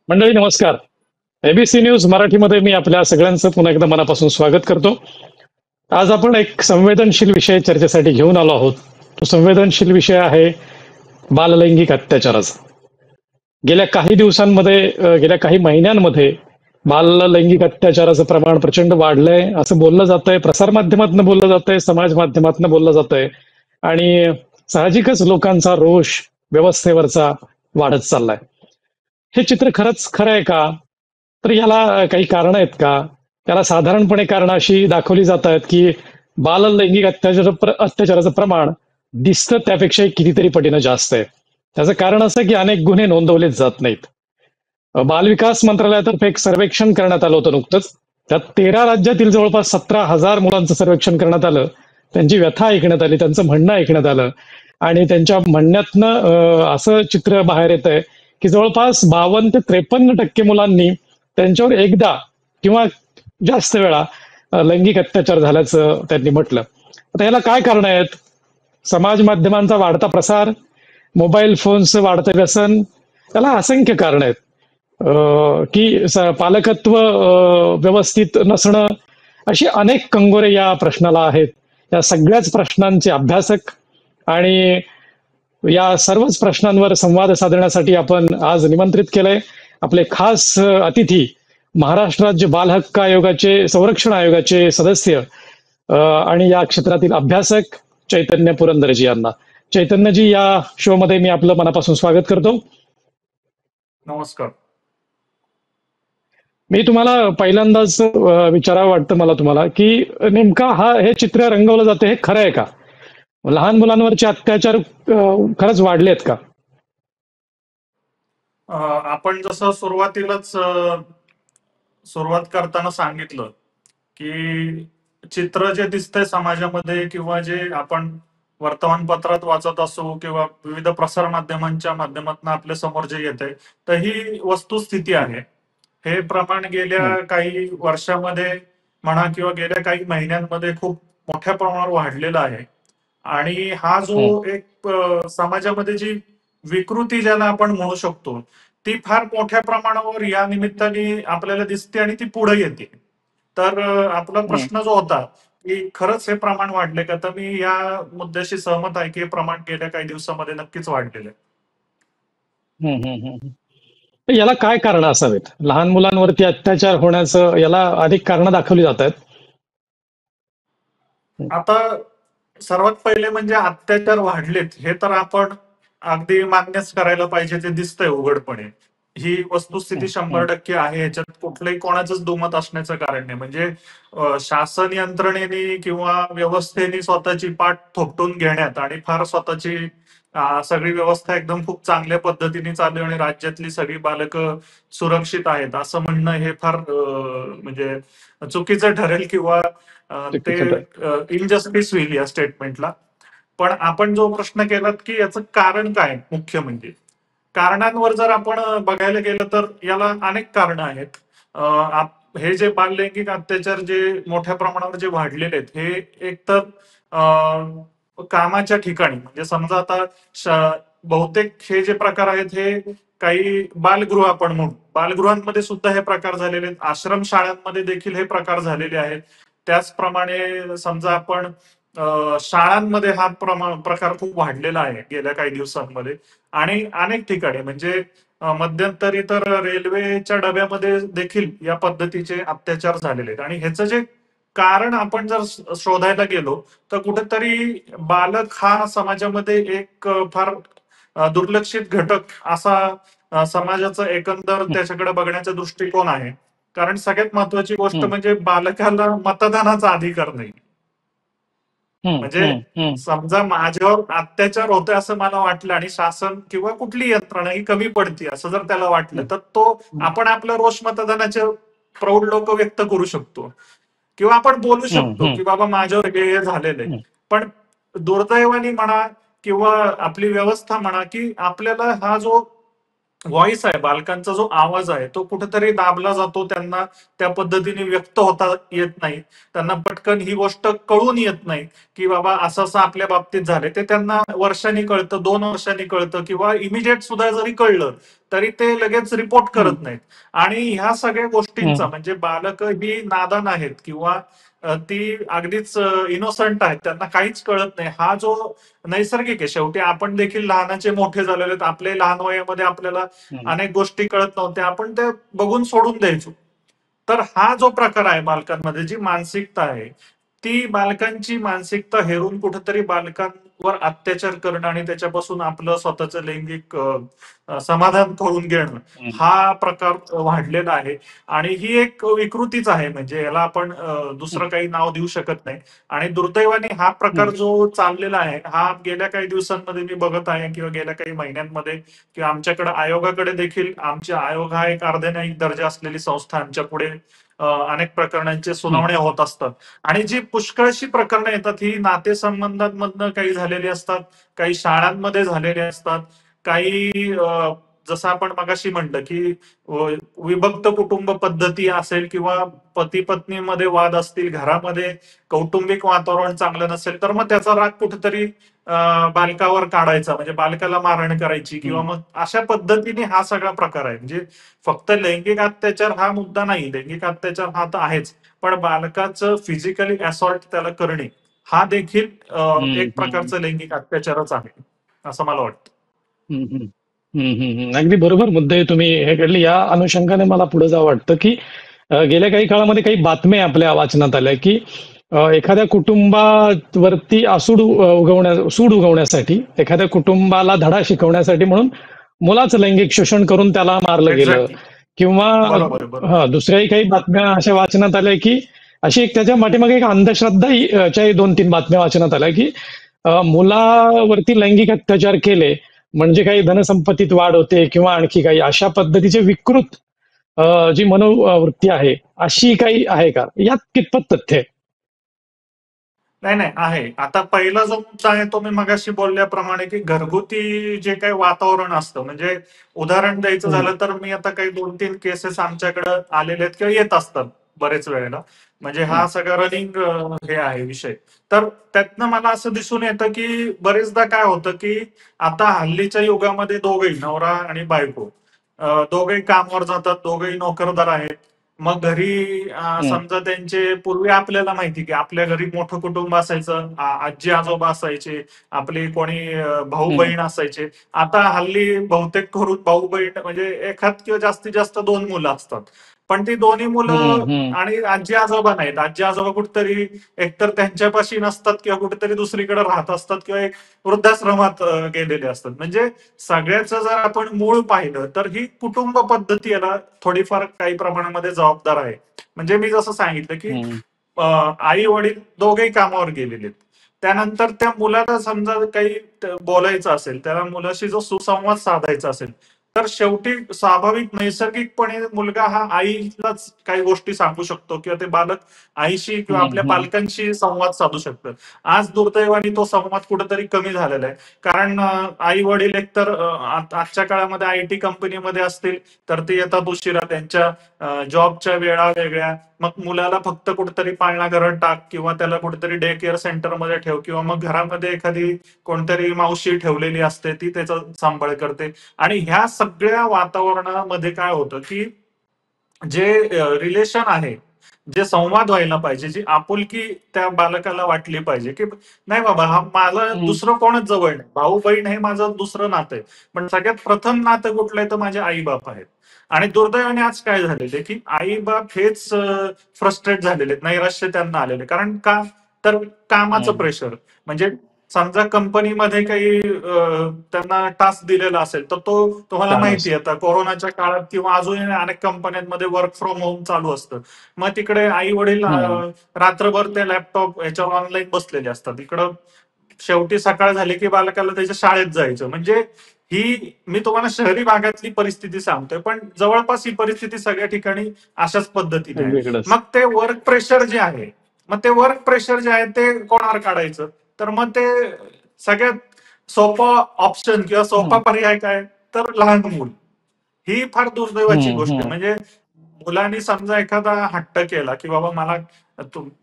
मंडळी नमस्कार. ABC news मराठीमध्ये मी आपल्या सगळ्यांचं पुन्हा एकदा मनापासून स्वागत करतो. आज आपण एक संवेदनशील विषय चर्चेसाठी घेऊन आलो आहोत. तो संवेदनशील विषय आहे बाललैंगिक अत्याचाराचा. गेल्या काही दिवसांमध्ये गेल्या काही महिन्यांमध्ये बाललैंगिक अत्याचाराचं प्रमाण प्रचंड वाढलंय असं बोललं जातंय. प्रसारमाध्यमातून बोललं जातंय, समाज माध्यमातून बोललं जातंय आणि साहजिकच लोकांचा रोष व्यवस्थेवरचा वाढत चाललाय. हे चित्र खरंच खरं आहे का? तर याला काही कारण आहेत का? त्याला साधारणपणे कारण अशी दाखवली जात आहेत की बाललैंगिक अत्याचाराचं प्रमाण दिसतं त्यापेक्षा कितीतरी पटीनं जास्त आहे. त्याचं कारण असं की अनेक गुन्हे नोंदवले जात नाहीत. बालविकास मंत्रालयातर्फे एक सर्वेक्षण करण्यात आलं होतं नुकतंच. त्यात 13 राज्यातील जवळपास 17,000 मुलांचं सर्वेक्षण करण्यात आलं. त्यांची व्यथा ऐकण्यात आली, त्यांचं म्हणणं ऐकण्यात आलं आणि त्यांच्या म्हणण्यातनं असं चित्र बाहेर येत आहे की जवळपास 52 ते 53% मुलांनी त्यांच्यावर एकदा किंवा जास्त वेळा लैंगिक अत्याचार झाल्याचं त्यांनी म्हटलं. आता याला काय कारण आहेत? समाज माध्यमांचा वाढता प्रसार, मोबाईल फोनचं वाढतं व्यसन, त्याला असंख्य कारण आहेत. की पालकत्व व्यवस्थित नसणं, अशी अनेक कंगोरे या प्रश्नाला आहेत. या सगळ्याच प्रश्नांचे अभ्यासक आणि या सर्वच प्रश्नांवर संवाद साधण्यासाठी आपण आज निमंत्रित केलंय आपले खास अतिथी, महाराष्ट्र राज्य बाल हक्क आयोगाचे संरक्षण आयोगाचे सदस्य आणि या क्षेत्रातील अभ्यासक चैतन्य पुरंदरजी यांना. चैतन्यजी, या शो मध्ये मी आपलं मनापासून स्वागत करतो. नमस्कार. मी तुम्हाला पहिल्यांदाच विचारावं वाटतं मला तुम्हाला की नेमका हे चित्र रंगवलं जातं हे खरं आहे का? लहान मुलांवरचे अत्याचार खरंच वाढलेत का? आपण जसं सुरुवात करताना सांगितलं की चित्र जे दिसतंय समाजामध्ये किंवा जे आपण वर्तमानपत्रात वाचत असो किंवा विविध प्रसार माध्यमांच्या माध्यमातून आपल्या समोर जे येते, तर ही वस्तुस्थिती आहे. हे प्रमाण गेल्या काही वर्षामध्ये म्हणा किंवा गेल्या काही महिन्यांमध्ये खूप मोठ्या प्रमाणावर वाढलेलं आहे. आणि हा जो एक समाजामध्ये जी विकृती ज्याला आपण म्हणू शकतो, ती फार मोठ्या प्रमाणावर या निमित्ताने आपल्याला दिसते आणि ती पुढे येते. तर आपला प्रश्न जो होता की खरंच हे प्रमाण वाढले का, तर मी या मुद्द्याशी सहमत आहे की हे प्रमाण गेल्या काही दिवसामध्ये नक्कीच वाढलेलं आहे. याला काय कारण असावेत? लहान मुलांवरती अत्याचार होण्याचं याला अधिक कारण दाखवली जात आहेत. आता सर्वात पहिले म्हणजे अत्याचार वाढलेत हे तर आपण अगदी मान्यच करायला पाहिजे, ते दिसतंय उघडपणे. ही वस्तुस्थिती 100% आहे, ह्याच्यात कुठलंही कोणाचंच दुमत असण्याचं कारण नाही. म्हणजे शासन यंत्रणेने किंवा व्यवस्थेने स्वतःची पाठ थोपटून घेण्यात आणि फार स्वतःची सगळी व्यवस्था एकदम खूप चांगल्या पद्धतीने चालू आणि राज्यातली सगळी बालकं सुरक्षित आहेत असं म्हणणं हे फार म्हणजे चुकीचं ठरेल किंवा ते इनजस्टिस होईल या स्टेटमेंटला. पण आपण जो प्रश्न केलात की याचं कारण काय, मुख्य म्हणजे कारणांवर जर आपण बघायला गेलं तर याला अनेक कारणं आहेत. हे जे बाललैंगिक अत्याचार जे मोठ्या प्रमाणावर जे वाढलेले आहेत, हे एकतर कामाच्या ठिकाणी, म्हणजे समजा आता बहुतेक हे जे प्रकार आहेत हे काही बालगृह आपण म्हणू, बालगृहांमध्ये सुद्धा हे प्रकार झालेले आहेत, आश्रम शाळांमध्ये देखील हे प्रकार झालेले आहेत. त्याचप्रमाणे समजा आपण शाळांमध्ये हा प्रकार खूप वाढलेला आहे गेल्या काही दिवसांमध्ये आणि अनेक ठिकाणी. म्हणजे मध्यंतरी तर रेल्वेच्या डब्यामध्ये देखील या पद्धतीचे अत्याचार झालेले आहेत. आणि ह्याचं जे कारण आपण जर शोधायला गेलो तर कुठेतरी बालक हा समाजामध्ये एक फार दुर्लक्षित घटक असा समाजाचा एकंदर त्याच्याकडे बघण्याचा दृष्टिकोन आहे. कारण सगळ्यात महत्वाची गोष्ट म्हणजे बालकाला मतदानाचा अधिकार नाही. म्हणजे समजा माझ्यावर अत्याचार होतोय असं मला वाटलं आणि शासन किंवा कुठली यंत्रणा ही कमी पडते असं जर त्याला वाटलं, तर तो आपण आपलं रोष मतदानाचे प्रौढ लोक व्यक्त करू शकतो किंवा आपण बोलू शकतो की बाबा माझ्यावर हे झालेलं आहे. पण दुर्दैवाने म्हणा किंवा आपली व्यवस्था म्हणा की आपल्याला हा जो व्हॉइस आहे, बालकांचा जो आवाज आहे, तो कुठेतरी दाबला जातो. त्यांना त्या पद्धतीने व्यक्त होता येत नाही. त्यांना पटकन ही गोष्ट कळून येत नाही की बाबा असं असं आपल्या बाबतीत झालंय. ते त्यांना वर्षांनी कळतं, 2 वर्षांनी कळतं किंवा इमिजिएट सुद्धा जरी कळलं तरी ते लगेच रिपोर्ट हम्म, करत नाहीत. आणि ह्या सगळ्या गोष्टींचा हम्म, म्हणजे बालक ही नादान आहेत किंवा ती अगदीच इनोसंट आहेत, त्यांना काहीच कळत नाही. हा जो नैसर्गिक आहे, शेवटी आपण देखील लहानाचे मोठे झालेले आहेत. आपले लहान वयामध्ये आपल्याला हम्म, अनेक गोष्टी कळत नव्हत्या, आपण ते बघून सोडून द्यायचो. तर हा जो प्रकार आहे बालकांमध्ये, जी मानसिकता आहे, ती बालकांची मानसिकता हेरून कुठेतरी बालकांवर अत्याचार करणं आणि त्याच्यापासून आपलं स्वतःचं लैंगिक समाधान करून घेणं, हम्म, हा प्रकार वाढलेला आहे. आणि ही एक विकृतीच आहे, म्हणजे याला आपण हम्म, दुसरं काही नाव देऊ शकत नाही. आणि दुर्दैवाने हा प्रकार हम्म, जो चाललेला आहे, हा गेल्या काही दिवसांमध्ये मी बघत आहे किंवा गेल्या काही महिन्यांमध्ये किंवा आमच्याकडे आयोगाकडे देखील, आमचे आयोग हा एक अर्धन्यायिक दर्जा असलेली संस्था, आमच्या पुढे अनेक प्रकरणांचे हम्म, सुनावण्या होत असतात. आणि जी पुष्कळशी प्रकरणं येतात ही नातेसंबंधांमधनं काही झालेली असतात, काही शाळांमध्ये झालेले असतात, काही जसं आपण मगाशी म्हटलं की अ, विभक्त कुटुंब पद्धती असेल किंवा पती पत्नीमध्ये वाद असतील, घरामध्ये कौटुंबिक वातावरण चांगलं नसेल, तर मग त्याचा राग कुठेतरी बालकावर काढायचा, म्हणजे बालकाला मारहाण करायची किंवा हम्म, मग अशा पद्धतीने हा सगळा प्रकार आहे. म्हणजे फक्त लैंगिक अत्याचार हा मुद्दा नाही, लैंगिक अत्याचार हा तर आहेच, पण बालकाचं फिजिकली असॉल्ट त्याला करणे, हा देखील हम्म, एक हम्म, प्रकारचं लैंगिक अत्याचारच आहे, असं मला वाटतं. हम्म, हम्म, हम्म, अगदी बरोबर मुद्दे तुम्ही हे काढले. या अनुषंगाने मला पुढे जावं वाटतं की गेल्या काही काळामध्ये काही बातम्या आपल्या वाचनात आल्या की एखाद्या कुटुंबावरती सूड उगवण्यासाठी, एखाद्या कुटुंबाला धडा शिकवण्यासाठी म्हणून मुलाचं लैंगिक शोषण करून त्याला मारलं गेलं. एक्झॅक्टली. किंवा बरोबर आहे, बरोबर. दुसऱ्याही काही बातम्या अशा वाचण्यात आल्या की अशी एक त्याच्या पाठीमागे एक अंधश्रद्धाही च्याही 2-3 बातम्या वाचण्यात आल्या की मुलावरती लैंगिक अत्याचार केले म्हणजे काही धनसंपत्तीत वाढ होते किंवा आणखी काही अशा पद्धतीचे विकृत जी मनोवृत्ती आहे, अशी काही आहे का? यात कितपत तथ्य आहे? नाही, नाही, आहे. आता पहिला जो मुद्दा आहे तो मी मगाशी बोलल्याप्रमाणे, की घरगुती जे काही वातावरण असतं, म्हणजे उदाहरण द्यायचं हम्म, झालं तर मी आता काही 2-3 केसेस आमच्याकडे आलेले आहेत किंवा येत असतात बरेच वेळेला. म्हणजे हम्म, हा सगळा रनिंग हे आहे विषय. तर त्यातनं मला असं दिसून येतं, की बरेचदा काय होतं, की आता हल्लीच्या युगामध्ये दोघंही नवरा आणि बायको दोघंही कामावर जातात, दोघंही नोकरदार आहेत. मग घरी हम्म, समजा त्यांचे पूर्वी आपल्याला माहिती की आपल्या घरी मोठं कुटुंब असायचं, आजी आजोबा असायचे, आपली कोणी भाऊ हम्म, बहीण असायचे. आता हल्ली बहुतेक करून भाऊ बहीण म्हणजे एखाद किंवा जास्तीत जास्त 2 मुलं असतात. पण ती दोन्ही मुलं हम्म, आणि आजी आजोबा नाहीत. आजी आजोबा कुठेतरी एकतर त्यांच्यापाशी नसतात किंवा कुठेतरी दुसरीकडे राहत असतात किंवा एक वृद्धाश्रमात गेलेले असतात. म्हणजे सगळ्याचं जर आपण मूळ पाहिलं तर ही कुटुंब पद्धती याला थोडीफार काही प्रमाणामध्ये जबाबदार आहे. म्हणजे मी जसं सांगितलं की हम्म, आई वडील दोघेही कामावर गेलेले आहेत. त्यानंतर त्या मुलाला समजा काही बोलायचं असेल, त्याला मुलाशी जो सुसंवाद साधायचा असेल, तर शेवटी स्वाभाविक नैसर्गिकपणे मुलगा हा आईलाच काही गोष्टी सांगू शकतो किंवा ते बालक आईशी किंवा आपल्या हम्म, पालकांशी संवाद साधू शकतं. आज दुर्दैवाने तो संवाद कुठेतरी कमी झालेला आहे. कारण आई वडील एकतर आजच्या काळामध्ये आयटी कंपनीमध्ये असतील, तर ते येतात उशिरा, त्यांच्या जॉबच्या वेळा वेगळ्या. मग मुलाला फक्त कुठेतरी पाळणा घरात टाक किंवा त्याला कुठेतरी डे केअर सेंटरमध्ये ठेव किंवा मग घरामध्ये एखादी कोणतरी मावशी ठेवलेली असते, ती त्याचा सांभाळ करते. आणि ह्या सगळ्या वातावरणामध्ये काय होतं, की जे रिलेशन आहे, जे संवाद व्हायला पाहिजे, जी आपुलकी त्या बालकाला वाटली पाहिजे, की नाही बाबा हा माझं हम्म, दुसरं कोणच जवळ नाही. भाऊ बहीण हे माझं दुसरं नातं आहे. पण सगळ्यात प्रथम नातं कुठलं आहे तर माझे आई बाप आहेत. आणि दुर्दैवाने आज काय झालेले, की आई बाप हेच फ्रस्ट्रेट झालेले आहेत, नैराश्य त्यांना आलेले. कारण का? तर कामाचं हम्म, प्रेशर. म्हणजे समजा कंपनीमध्ये काही त्यांना टास्क दिलेला असेल, तर तो तुम्हाला तानच. माहिती आहे आता कोरोनाच्या काळात किंवा अजूनही अनेक कंपन्यांमध्ये वर्क फ्रॉम होम चालू असतं. मग तिकडे आई वडील हम्म, रात्रभर ते लॅपटॉप याच्यावर ऑनलाईन बसलेले असतात. इकडं शेवटी सकाळ झाली की बालकाला त्याच्या शाळेत जायचं. म्हणजे ही मी तुम्हाला शहरी भागातली परिस्थिती सांगतोय, पण जवळपास ही परिस्थिती सगळ्या ठिकाणी अशाच पद्धतीने आहे. सगळीकडेच. मग ते वर्क प्रेशर जे आहे, मग ते वर्क प्रेशर जे आहे ते कोणावर काढायचं? तर मग ते सगळ्यात सोपा ऑप्शन किंवा सोपा हम्म, पर्याय काय? तर लहान मूल. ही फार दुर्दैवाची हम्म, गोष्ट आहे. हम्म, म्हणजे मुलांनी समजा एखादा हट्ट केला की बाबा मला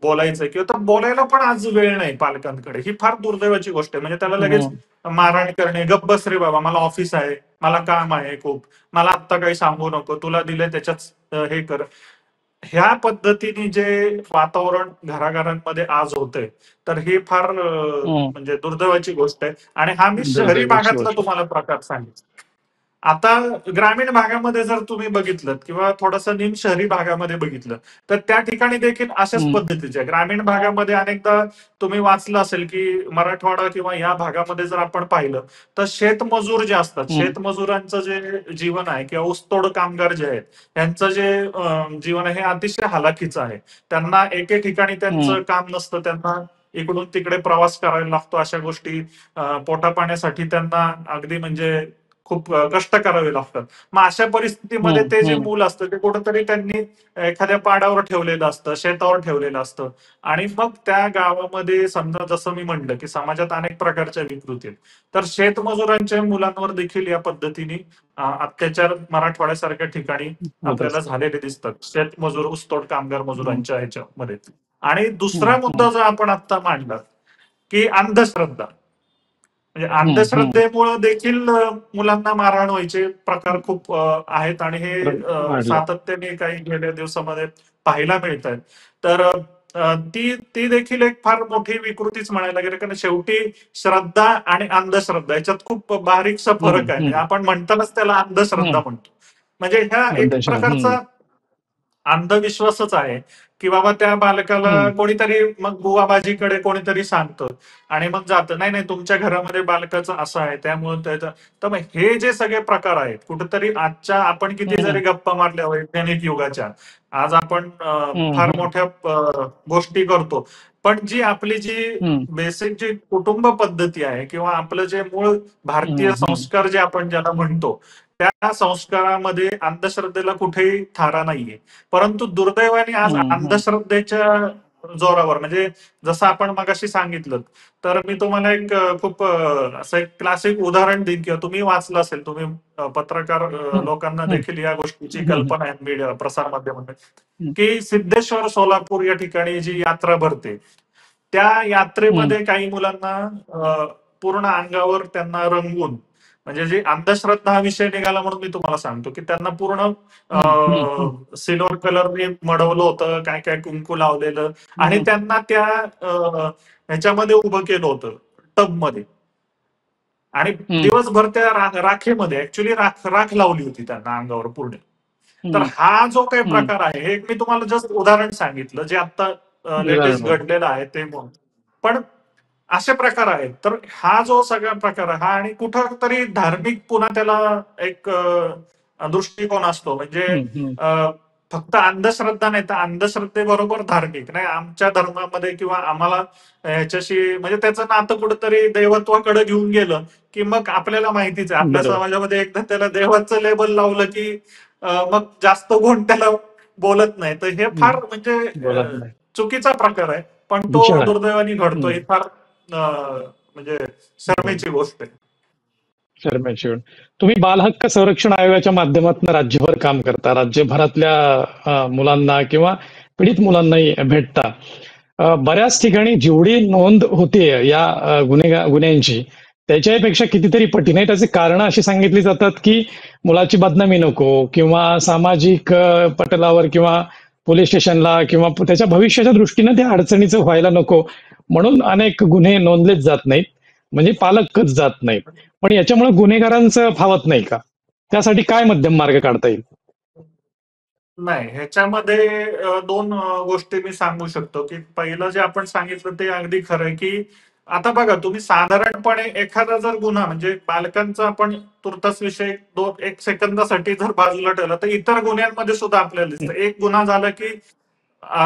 बोलायचंय किंवा तर बोलायला पण आज वेळ नाही पालकांकडे, ही फार दुर्दैवाची गोष्ट आहे. म्हणजे त्याला लगेच मारहाण करणे, गप्प बस रे बाबा, मला ऑफिस आहे, मला काम आहे खूप, मला आत्ता काही सांगू नको, तुला दिलंय त्याच्याच हे कर. ह्या पद्धतीने जे वातावरण घराघरांमध्ये आज होतंय, तर ही फार म्हणजे दुर्दैवाची गोष्ट आहे. आणि हा मी शहरी दुर्दैवाची भागातला गोष्ट. तुम्हाला प्रकार सांगितला. आता ग्रामीण भागामध्ये जर तुम्ही बघितलं किंवा थोडंसं निम शहरी भागामध्ये बघितलं, तर त्या ठिकाणी देखील अशाच पद्धतीचे आहे. ग्रामीण भागामध्ये अनेकदा तुम्ही वाचलं असेल की मराठवाडा किंवा या भागामध्ये जर आपण पाहिलं, तर शेतमजूर जे असतात, शेतमजुरांचं जे जीवन आहे किंवा ऊसतोड कामगार जे आहेत, यांचं जे जीवन आहे हे अतिशय हालाखीचं आहे. त्यांना एके ठिकाणी त्यांचं काम नसतं, त्यांना इकडून तिकडे प्रवास करायला लागतो. अशा गोष्टी पोटापाण्यासाठी त्यांना अगदी म्हणजे खूप कष्ट करावे लागतात. मग अशा परिस्थितीमध्ये ते जे मूल असतं ते कुठंतरी त्यांनी एखाद्या पाडावर ठेवलेलं असतं, शेतावर ठेवलेलं असतं. आणि मग त्या गावामध्ये समजा जसं मी म्हणलं की समाजात अनेक प्रकारच्या विकृती आहेत. तर शेतमजुरांच्या मुलांवर देखील या पद्धतीने अत्याचार मराठवाड्यासारख्या ठिकाणी होत आपल्याला असतं. झालेले दिसतात. शेतमजूर, ऊसतोड कामगार मजुरांच्या ह्याच्यामध्ये. आणि दुसरा मुद्दा जो आपण आता मांडला की अंधश्रद्धा. म्हणजे अंधश्रद्धेमुळे देखील मुलांना मारहाण व्हायचे प्रकार खूप आहेत आणि हे वाढलं. सातत्याने काही गेल्या दिवसामध्ये पाहायला मिळत आहेत. तर ती ती देखील एक फार मोठी विकृतीच म्हणायला गेलं, कारण शेवटी श्रद्धा आणि अंधश्रद्धा याच्यात खूप बारीकसा फरक आहे. म्हणजे आपण म्हणतानाच त्याला अंधश्रद्धा म्हणतो. म्हणजे ह्या एक प्रकारचा अंधविश्वासच आहे की बाबा त्या बालकाला कोणीतरी मग बुवाबाजीकडे कोणीतरी सांगतं आणि मग जातं, नाही नाही तुमच्या घरामध्ये बालकाचं असं आहे त्यामुळे त्याचं. तर मग हे जे सगळे प्रकार आहेत कुठेतरी आजच्या आपण किती जरी गप्पा मारल्या वैज्ञानिक युगाच्या, आज आपण फार मोठ्या गोष्टी करतो, पण जी आपली जी बेसिक जी कुटुंब पद्धती आहे किंवा आपलं जे मूळ भारतीय संस्कार जे आपण ज्याला म्हणतो, त्या संस्कारामध्ये अंधश्रद्धेला कुठेही थारा नाहीये. परंतु दुर्दैवाने आज अंधश्रद्धेच्या जोरावर, म्हणजे जसं आपण मगाशी सांगितलं, तर मी तुम्हाला एक खूप असं एक क्लासिक उदाहरण देईन किंवा तुम्ही वाचलं असेल, तुम्ही पत्रकार लोकांना देखील या गोष्टीची कल्पना आहे मीडिया प्रसार माध्यमांमध्ये, की सिद्धेश्वर सोलापूर या ठिकाणी जी यात्रा भरते, त्या यात्रेमध्ये काही मुलांना पूर्ण अंगावर त्यांना रंगवून, म्हणजे जे अंधश्रद्धा हा विषय निघाला म्हणून मी तुम्हाला सांगतो की त्यांना पूर्ण सिल्वर कलरने मडवलं होतं, काय काय कुंकू लावलेलं आणि त्यांना त्या ह्याच्यामध्ये उभं केलं होतं टब मध्ये. आणि दिवसभर त्या राखेमध्ये ऍक्च्युली राख लावली होती त्यांना अंगावर पूर्ण. तर हा जो काही प्रकार आहे, हे मी तुम्हाला जस्ट उदाहरण सांगितलं जे आता लेटेस्ट घडलेलं आहे ते म्हणून. पण असे प्रकार आहेत. तर हा जो सगळा प्रकार आहे हा, आणि कुठंतरी धार्मिक पुन्हा त्याला एक दृष्टिकोन असतो. म्हणजे फक्त अंधश्रद्धा नाही, तर अंधश्रद्धेबरोबर धार्मिक नाही. आमच्या धर्मामध्ये किंवा आम्हाला ह्याच्याशी म्हणजे त्याचं नातं कुठंतरी दैवत्वाकडे घेऊन गेलं की मग आपल्याला माहितीच आहे आपल्या समाजामध्ये एकदा त्याला देवाचं लेबल लावलं की मग जास्त कोण त्याला बोलत नाही. तर हे फार म्हणजे चुकीचा प्रकार आहे, पण तो दुर्दैवाने घडतो. ही फार म्हणजे शरमेची गोष्ट आहे. शरमेची गोष्ट. तुम्ही बालहक्क संरक्षण आयोगाच्या माध्यमातून राज्यभर काम करता, राज्यभरातल्या मुलांना किंवा पीडित मुलांनाही भेटता. बऱ्याच ठिकाणी जेवढी नोंद होते या गुन्ह्यांची त्याच्यापेक्षा कितीतरी पटीने त्याची कारण अशी सांगितली जातात की मुलाची बदनामी नको किंवा सामाजिक पटलावर किंवा पोलीस स्टेशनला किंवा त्याच्या भविष्याच्या दृष्टीने त्या अडचणीचं व्हायला नको म्हणून अनेक गुन्हे नोंदलेच जात नाहीत, म्हणजे पालकच जात नाहीत. पण याच्यामुळे गुन्हेगारांचं फावत नाही का? त्यासाठी काय मध्यम मार्ग काढता येईल? नाही, ह्याच्यामध्ये दोन गोष्टी मी सांगू शकतो. की पहिलं जे आपण सांगितलं ते अगदी खरं आहे की आता बघा तुम्ही साधारणपणे एखादा जर गुन्हा, म्हणजे बालकांचा आपण तुर्तास विषय एक सेकंदासाठी जर बाजूला ठेवला, तर इतर गुन्ह्यांमध्ये सुद्धा आपल्याला दिसतं. एक गुन्हा झाला की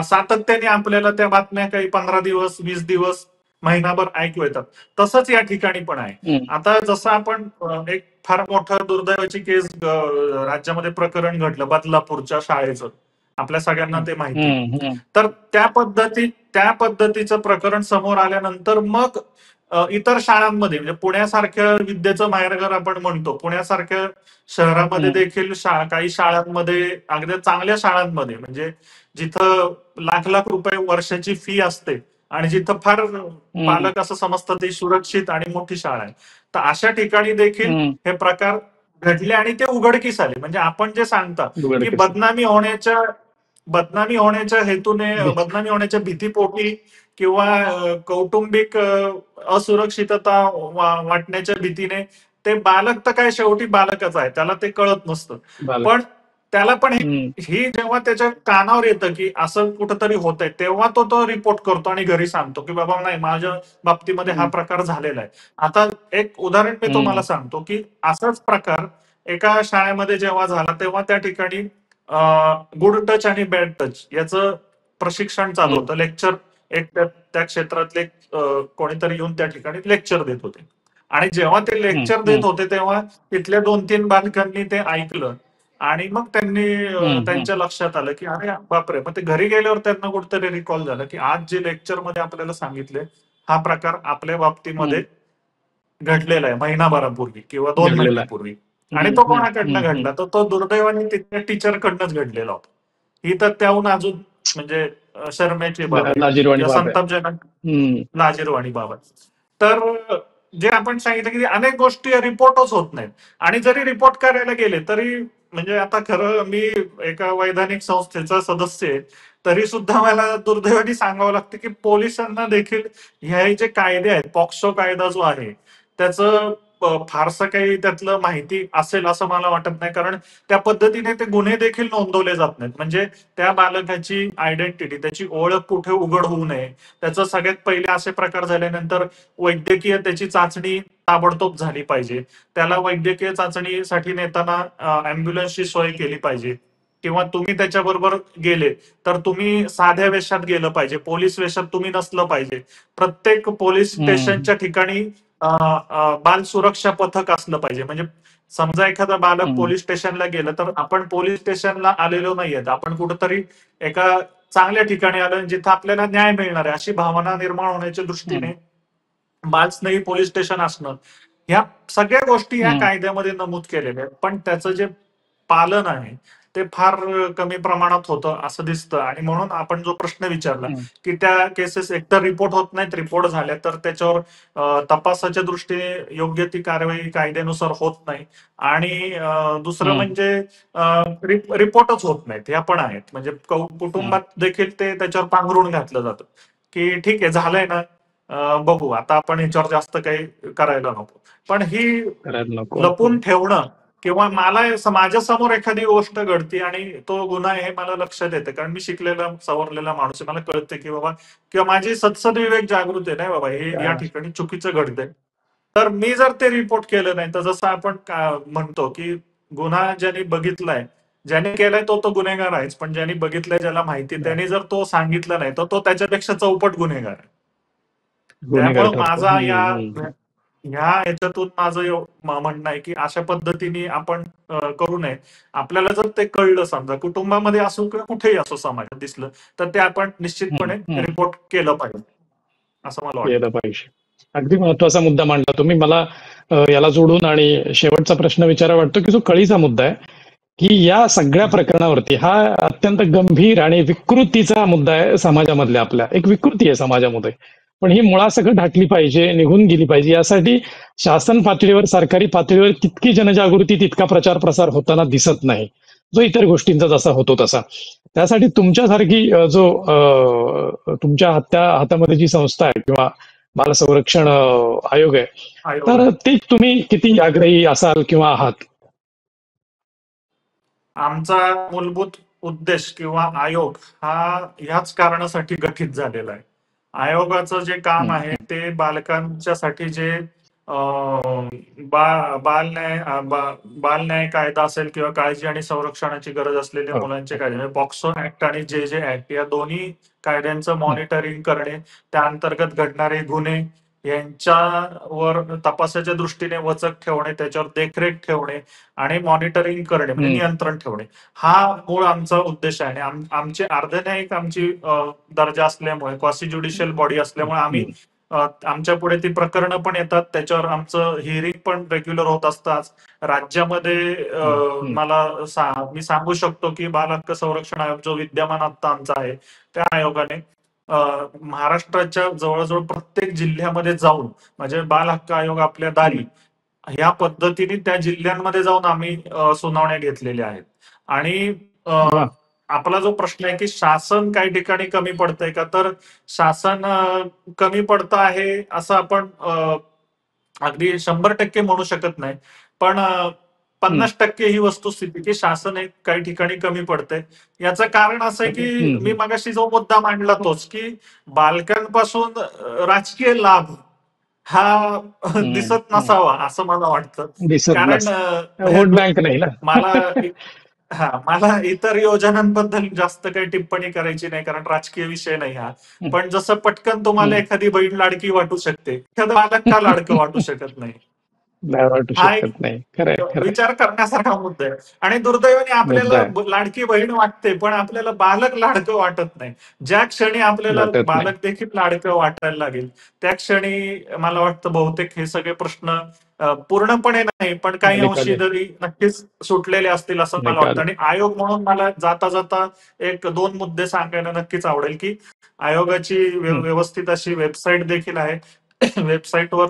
सातत्याने आपल्याला त्या बातम्या काही 15 दिवस, 20 दिवस, महिनाभर ऐकू येतात. तसंच या ठिकाणी पण आहे. आता जसं आपण एक फार मोठं दुर्दैवाची केस राज्यामध्ये प्रकरण घडलं बदलापूरच्या शाळेचं, आपल्या सगळ्यांना ते माहिती. तर त्या पद्धतीचं प्रकरण समोर आल्यानंतर मग इतर शाळांमध्ये म्हणजे पुण्यासारख्या विद्येचं माहेरघर आपण म्हणतो, पुण्यासारख्या शहरामध्ये हम्म, देखील काही शाळांमध्ये, अगदी चांगल्या शाळांमध्ये, म्हणजे जिथं लाख लाख रुपये वर्षाची फी असते आणि जिथं फार हम्म, पालक असं समजतात ती सुरक्षित आणि मोठी शाळा आहे, तर अशा ठिकाणी देखील हम्म. हे प्रकार घडले आणि ते उघडकीस आले. म्हणजे आपण जे सांगता की उघडकीस बदनामी होण्याच्या हेतूने, भीती. बदनामी होण्याच्या भीतीपोटी किंवा कौटुंबिक असुरक्षितता वाटण्याच्या भीतीने ते बालक तर काय शेवटी बालकच आहे, त्याला ते कळत नसतं. बालक. पण त्याला पण हम्म, ही जेव्हा त्याच्या कानावर येतं की असं कुठंतरी होतंय, तेव्हा तो रिपोर्ट करतो आणि घरी सांगतो की बाबा नाही, माझ्या बाबतीमध्ये हा हम्म, प्रकार झालेला आहे. आता एक उदाहरण मी तुम्हाला हम्म, सांगतो की असाच प्रकार एका शाळेमध्ये जेव्हा झाला, तेव्हा त्या ठिकाणी गुड टच आणि बॅड टच याचं प्रशिक्षण चालू हम्म, होतं, लेक्चर. एक त्या क्षेत्रातले कोणीतरी येऊन त्या ठिकाणी लेक्चर देत होते आणि जेव्हा ते हम्म, लेक्चर देत हम्म, होते तेव्हा तिथल्या 2-3 बालकांनी ते ऐकलं आणि मग त्यांनी हम्म, त्यांच्या लक्षात आलं की अरे बापरे. मग ते घरी गेल्यावर त्यांना कुठेतरी रिकॉल झालं की आज जे लेक्चर मध्ये आपल्याला सांगितले, हा प्रकार आपल्या बाबतीमध्ये हम्म. घडलेला आहे महिनाभरापूर्वी किंवा 2 घडलेला आहे. महिन्यापूर्वी. आणि हम्म, तो हम्म, कोणाकडनं हम्म, हम्म. घडला, तर तो दुर्दैवाने तिथल्या टीचरकडनंच घडलेला होता. ही तर त्याहून अजून म्हणजे शरमेची बाब आहे लाजिरवाणी किंवा बाब आहे. संतापजनक, हम्म, लाजिरवाणी बाब आहे. तर जे आपण सांगितलं की अनेक गोष्टी रिपोर्टच होत नाहीत आणि जरी रिपोर्ट करायला गेले तरी, म्हणजे आता खरं मी एका वैधानिक संस्थेचा सदस्य आहे, तरी सुद्धा मला दुर्दैवाने सांगावं लागतं की पोलिसांना देखील हे जे कायदे आहेत, पॉक्सो कायदा जो आहे त्याचं फारसं काही त्यातलं माहिती असेल असं मला वाटत नाही, कारण त्या पद्धतीने ते गुन्हे देखील नोंदवले जात नाहीत. म्हणजे त्या बालकाची आयडेंटिटी, त्याची ओळख कुठे उघड होऊ नये, त्याचं सगळ्यात पहिले असे प्रकार झाल्यानंतर वैद्यकीय त्याची चाचणी ताबडतोब झाली पाहिजे. त्याला वैद्यकीय चाचणीसाठी नेताना अँब्युलन्सची सोय केली पाहिजे किंवा तुम्ही त्याच्याबरोबर गेले तर तुम्ही साध्या वेशात गेलं पाहिजे, पोलीस वेशात तुम्ही नसलं पाहिजे. प्रत्येक पोलीस हम्म, स्टेशनच्या ठिकाणी बाल सुरक्षा पथक असलं पाहिजे. म्हणजे समजा एखादा बालक हम्म, पोलीस स्टेशनला गेलं तर आपण पोलीस स्टेशनला आलेलो नाहीयेत, आपण कुठंतरी एका चांगल्या ठिकाणी आलो जिथं आपल्याला न्याय मिळणार आहे अशी भावना निर्माण होण्याच्या हम्म, दृष्टीने बालस्नेही पोलीस स्टेशन असणं, ह्या सगळ्या गोष्टी या हम्म, कायद्यामध्ये नमूद केलेल्या आहेत. पण त्याचं जे पालन आहे ते फार कमी प्रमाणात होतं असं दिसतं आणि म्हणून आपण जो प्रश्न विचारला हम्म, की त्या केसेस एकतर रिपोर्ट होत नाहीत, रिपोर्ट झाल्या तर त्याच्यावर तपासाच्या दृष्टीने योग्य ती कारवाई कायद्यानुसार होत नाही आणि दुसरं हम्म, म्हणजे रिपोर्टच होत नाहीत, ह्या पण आहेत. म्हणजे हम्म. कुटुंबात देखील त्याच्यावर पांघरून घातलं जातं की ठीक आहे झालंय ना, बघू आता आपण ह्याच्यावर जास्त काही करायला नको. पण ही करायला नको. लपून ठेवणं किंवा माझ्या समोर एखादी गोष्ट घडते आणि तो गुन्हा आहे हे मला लक्षात येतं, कारण मी शिकलेला सवरलेला माणूस आहे, मला कळतं की बाबा किंवा माझी सदसद्विवेक जागृत आहे, नाही बाबा हे या ठिकाणी चुकीचं घडतंय. तर मी जर ते रिपोर्ट केलं नाही, तर जसं आपण म्हणतो की गुन्हा ज्यांनी बघितलाय, ज्याने केलाय तो गुन्हेगार आहेच, पण ज्यांनी बघितलंय, ज्याला माहिती, त्याने जर तो सांगितलं नाही तर तो त्याच्यापेक्षा चौपट गुन्हेगार आहे. गुन्हेगार त्यामुळं ठरतो. माझा हम्म, हम्म. ह्या ह्याच्यातून माझं म्हणणं आहे की अशा पद्धतीने आपण करू नये. आपल्याला जर ते कळलं, समजा कुटुंबामध्ये असो किंवा कुठेही असो समाजात दिसलं, तर ते आपण हम्म, निश्चितपणे हम्म. रिपोर्ट केलं पाहिजे असं मला वाटतं. केलं पाहिजे. अगदी महत्वाचा मुद्दा मांडला तुम्ही. मला याला जोडून आणि शेवटचा प्रश्न विचारा वाटतो की जो कळीचा मुद्दा आहे, की या सगळ्या प्रकरणावरती हा अत्यंत गंभीर आणि विकृतीचा मुद्दा आहे समाजामधल्या. आपल्या एक विकृती आहे समाजामध्ये, पण ही मुळासकट हटली पाहिजे, निघून गेली पाहिजे. यासाठी शासन पातळीवर, सरकारी पातळीवर तितकी जनजागृती, तितका प्रचार प्रसार होताना दिसत नाही, जो इतर गोष्टींचा जसा होतो तसा. त्यासाठी तुमच्यासारखी तुमच्या हातामध्ये जी संस्था आहे किंवा बाल संरक्षण आयोग आहे, आयोग तर आहे. ते तुम्ही किती आग्रही असाल किंवा आहात? आमचा मूलभूत उद्देश किंवा आयोग हा ह्याच कारणासाठी गठीत झालेला आहे. आयोगाचं जे काम हम्म, आहे ते बालकांच्यासाठी जे बाल न्याय कायदा असेल किंवा काळजी आणि संरक्षणाची गरज असलेल्या हो, मुलांचे हो. कायदे, म्हणजे पॉक्सो ऍक्ट आणि जे ऍक्ट, या दोन्ही कायद्यांचं हम्म, मॉनिटरिंग करणे, त्या अंतर्गत घडणारे गुन्हे यांच्यावर तपासाच्या दृष्टीने वचक ठेवणे, त्याच्यावर देखरेख ठेवणे आणि मॉनिटरिंग करणे, म्हणजे हम्म, नियंत्रण ठेवणे, हा मूळ आमचा उद्देश आहे. आणि आमचे अर्धन्यायिक आमची दर्जा असल्यामुळे, क्वासी ज्युडिशियल बॉडी असल्यामुळे आम्ही हम्म. आमच्या पुढे ती प्रकरणं पण येतात, त्याच्यावर आमचं हिअरिंग पण रेग्युलर होत असतात. राज्यामध्ये मी सांगू शकतो की बाल हक्क संरक्षण आयोग जो विद्यमान आता आमचा आहे, त्या आयोगाने महाराष्ट्राच्या जवळजवळ प्रत्येक जिल्ह्यामध्ये जाऊन, म्हणजे बाल हक्क आयोग आपल्या दारी ह्या पद्धतीने त्या जिल्ह्यांमध्ये जाऊन आम्ही सुनावण्या घेतलेल्या आहेत. आणि वा. आपला जो प्रश्न आहे की शासन काही ठिकाणी कमी पडतंय का, तर शासन कमी पडतं आहे असं आपण अगदी 100% म्हणू शकत नाही. पण 50% ही वस्तुस्थिती की शासन एक काही ठिकाणी कमी पडतंय. याचं कारण असं आहे की मी मगाशी जो मुद्दा मांडला तोच, की बालकांपासून राजकीय लाभ हा दिसत नसावा असं मला वाटतं. दिसत कारण नस वोट बँक नाही ना. मला मला इतर योजनांबद्दल जास्त काही टिप्पणी करायची नाही, कारण राजकीय विषय नाही हा. पण जसं पटकन तुम्हाला एखादी बहीण लाडकी वाटू शकते, एखादं बालक का लाडकं वाटू शकत नाही, नाही वाटू हा एक शकत नाही. खरंय खरंय. विचार करण्यासारखा मुद्दा आहे. आणि दुर्दैवाने मुद्दा आपल्याला आहे. लाडकी बहीण वाटते, पण आपल्याला बालक लाडकं वाटत नाही. ज्या क्षणी आपल्याला वाटत नाही. बालक देखील लाडकं वाटायला लागेल, त्या क्षणी मला वाटतं बहुतेक हे सगळे प्रश्न पूर्णपणे नाही, पण काही अंशी निकाली तरी नक्कीच सुटलेले असतील असं मला वाटतं. निकाल. आणि आयोग म्हणून मला जाता जाता एक 2 मुद्दे सांगायला नक्कीच आवडेल, की आयोगाची व्यवस्थित अशी वेबसाईट देखील आहे. वेबसाईटवर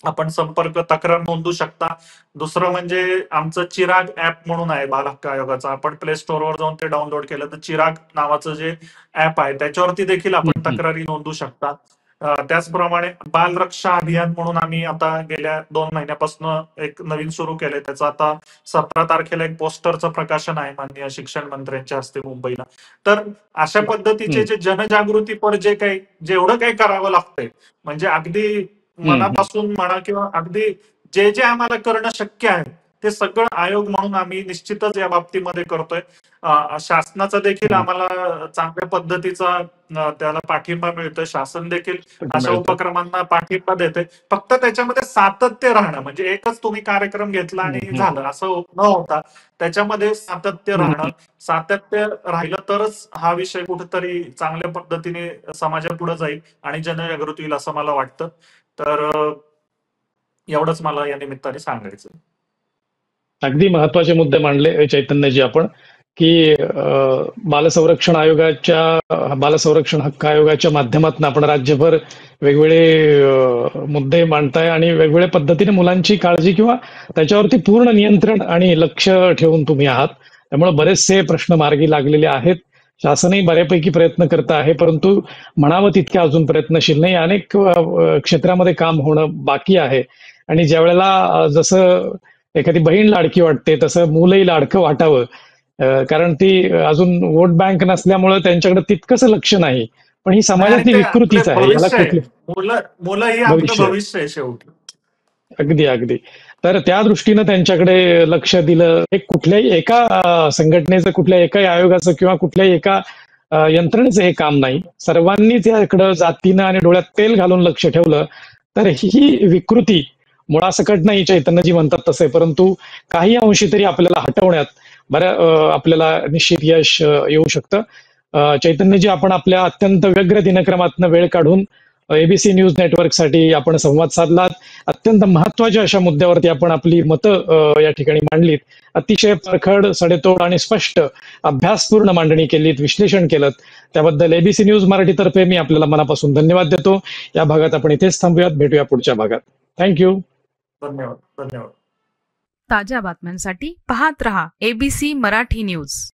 आपण संपर्क तक्रार नोंदवू शकता. दुसरं म्हणजे आमचं चिराग ऍप म्हणून आहे बाल हक्क आयोगाचा. आपण प्ले स्टोअरवर जाऊन ते डाउनलोड केलं तर चिराग नावाचं जे ऍप आहे त्याच्यावरती देखील आपण तक्रारी नोंदवू शकता. त्याचप्रमाणे बाल रक्षा अभियान म्हणून आम्ही आता गेल्या 2 महिन्यापासून एक नवीन सुरू केलंय. त्याचं आता 17 तारखेला एक पोस्टरचं प्रकाशन आहे माननीय शिक्षण मंत्र्यांच्या हस्ते मुंबईला. तर अशा पद्धतीचे जे जनजागृतीपर जेवढं काही करावं लागतंय, म्हणजे अगदी मनापासून म्हणा किंवा अगदी जे जे आम्हाला करणं शक्य आहे ते सगळं आयोग म्हणून आम्ही निश्चितच या बाबतीमध्ये करतोय. शासनाचा देखील आम्हाला चांगल्या पद्धतीचा त्याला पाठिंबा मिळतोय. शासन देखील अशा मिळतं. उपक्रमांना पाठिंबा देते. फक्त त्याच्यामध्ये सातत्य राहणं, म्हणजे एकच तुम्ही कार्यक्रम घेतला आणि झालं असं न होता त्याच्यामध्ये सातत्य राहणं, सातत्य राहिलं तरच हा विषय कुठेतरी चांगल्या पद्धतीने समाजापुढे जाईल आणि जनजागृती होईल असं मला वाटतं. तर एवढंच मला या निमित्ताने सांगायचं. अगदी महत्वाचे मुद्दे मांडले चैतन्यजी आपण, की बालसंरक्षण हक्क आयोगाच्या माध्यमातून आपण राज्यभर वेगवेगळे मुद्दे मांडताय आणि वेगवेगळ्या पद्धतीने मुलांची काळजी किंवा त्याच्यावरती पूर्ण नियंत्रण आणि लक्ष ठेवून तुम्ही आहात. त्यामुळे बरेचसे प्रश्न मार्गी लागलेले आहेत. शासनही बऱ्यापैकी प्रयत्न करत आहे, परंतु म्हणावं तितके अजून प्रयत्नशील नाही. अनेक क्षेत्रामध्ये काम होणं बाकी आहे. आणि ज्या वेळेला जसं एखादी बहीण लाडकी वाटते तसं मुलंही लाडकं वाटावं. कारण ती अजून वोट बँक नसल्यामुळं त्यांच्याकडे तितकंसं लक्ष नाही. पण ही नाही, आणि समाजातली ते आपले विकृतीच आहे. याला भविष्य आहे. कुठले मुलं ही आपलं भविष्य. भविष्य आहे शेवटी. अगदी अगदी. तर त्या दृष्टीनं त्यांच्याकडे लक्ष दिलं. हे कुठल्याही एका संघटनेचं, कुठल्याही एका आयोगाचं किंवा कुठल्याही एका यंत्रणेचं हे काम नाही. सर्वांनी त्याकडं जातीनं आणि डोळ्यात तेल घालून लक्ष ठेवलं तर ही विकृती मुळासकट नाही, चैतन्यजी म्हणतात तसे, परंतु काही अंशी तरी आपल्याला हटवण्यात आपल्याला निश्चित यश येऊ शकतं. चैतन्यजी, आपण आपल्या अत्यंत व्यग्र दिनक्रमातनं वेळ काढून एबीसी न्यूज नेटवर्कसाठी आपण संवाद साधलात. अत्यंत महत्वाच्या अशा मुद्द्यावरती आपण आपली मतं या ठिकाणी मांडलीत. अतिशय परखड, सडेतोड आणि स्पष्ट अभ्यासपूर्ण मांडणी केलीत, विश्लेषण केलं. त्याबद्दल एबीसी न्यूज मराठीतर्फे मी आपल्याला मनापासून धन्यवाद देतो. या भागात आपण इथेच थांबूयात. भेटूया पुढच्या भागात. थँक्यू. धन्यवाद. धन्यवाद. ताज्या बातम्यांसाठी पाहत रहा एबीसी मराठी न्यूज.